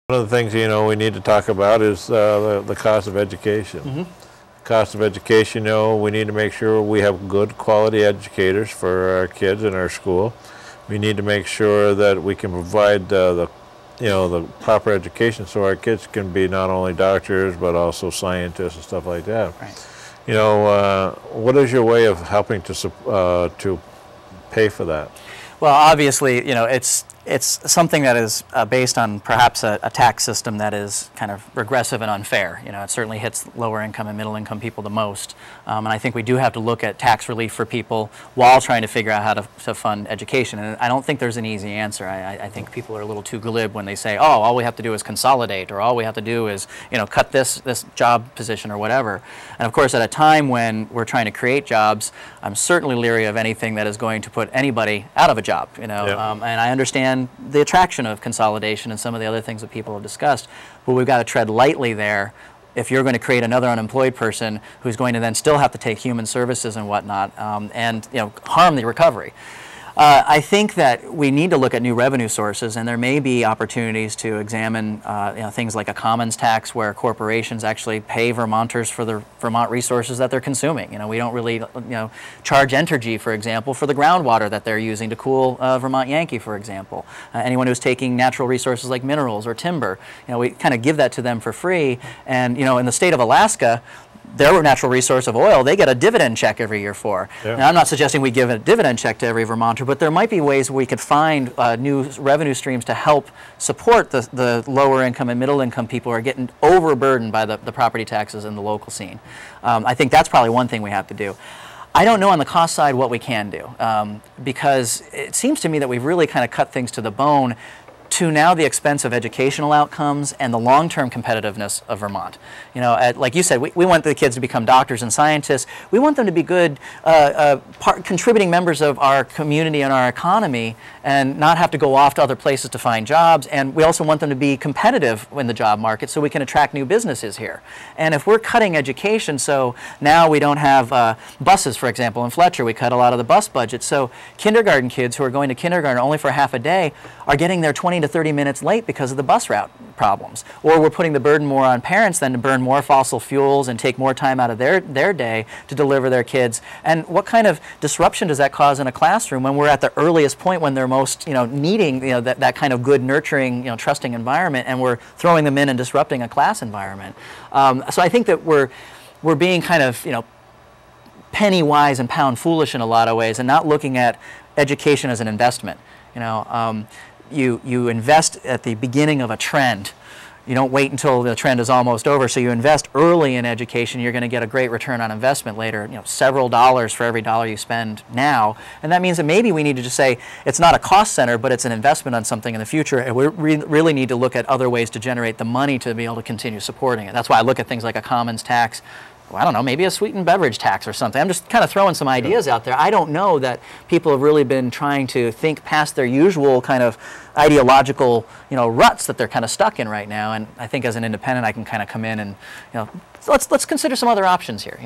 One of the things, we need to talk about is the cost of education. Cost of education, we need to make sure we have good quality educators for our kids in our school. We need to make sure that we can provide the proper education so our kids can be not only doctors but also scientists and stuff like that. Right. What is your way of helping to pay for that? Well, obviously, it's something that is based on perhaps a tax system that is kind of regressive and unfair. It certainly hits lower income and middle income people the most. And I think we do have to look at tax relief for people while trying to figure out how to fund education. And I don't think there's an easy answer. I think people are a little too glib when they say, oh, all we have to do is consolidate, or all we have to do is, cut this job position or whatever. And of course, at a time when we're trying to create jobs, I'm certainly leery of anything that is going to put anybody out of a job, And I understand the attraction of consolidation and some of the other things that people have discussed, but we've got to tread lightly there if you're going to create another unemployed person who's going to then still have to take human services and whatnot, and harm the recovery. I think that we need to look at new revenue sources, and there may be opportunities to examine things like a commons tax, where corporations actually pay Vermonters for the Vermont resources that they're consuming. We don't really charge Entergy, for example, for the groundwater that they're using to cool Vermont Yankee, for example. Anyone who's taking natural resources like minerals or timber, we kind of give that to them for free. And in the state of Alaska, their natural resource of oil, they get a dividend check every year for. Yeah. Now, I'm not suggesting we give a dividend check to every Vermonter, but there might be ways we could find new revenue streams to help support the lower income and middle income people who are getting overburdened by the property taxes in the local scene. I think that's probably one thing we have to do. I don't know on the cost side what we can do, because it seems to me that we've really kind of cut things to the bone to now the expense of educational outcomes and the long-term competitiveness of Vermont. Like you said, we want the kids to become doctors and scientists. We want them to be good contributing members of our community and our economy and not have to go off to other places to find jobs. And we also want them to be competitive in the job market so we can attract new businesses here. And if we're cutting education, so now we don't have buses, for example, in Fletcher, we cut a lot of the bus budget. So kindergarten kids who are going to kindergarten only for half a day are getting there 20 to 30 minutes late because of the bus route problems. Or we're putting the burden more on parents then to burn more fossil fuels and take more time out of their day to deliver their kids. And what kind of disruption does that cause in a classroom when we're at the earliest point when they're most needing that kind of good, nurturing, trusting environment, and we're throwing them in and disrupting a class environment. So I think that we're being kind of penny wise and pound foolish in a lot of ways, and not looking at education as an investment. You invest at the beginning of a trend. You don't wait until the trend is almost over. So you invest early in education, you're going to get a great return on investment later, several dollars for every dollar you spend now. And that means that maybe we need to just say it's not a cost center, but it's an investment on something in the future. And we really need to look at other ways to generate the money to be able to continue supporting it. That's why I look at things like a commons tax. I don't know, maybe a sweetened beverage tax or something. I'm just kind of throwing some ideas out there. I don't know that people have really been trying to think past their usual kind of ideological, ruts that they're kind of stuck in right now. And I think as an independent, I can kind of come in and, let's consider some other options here,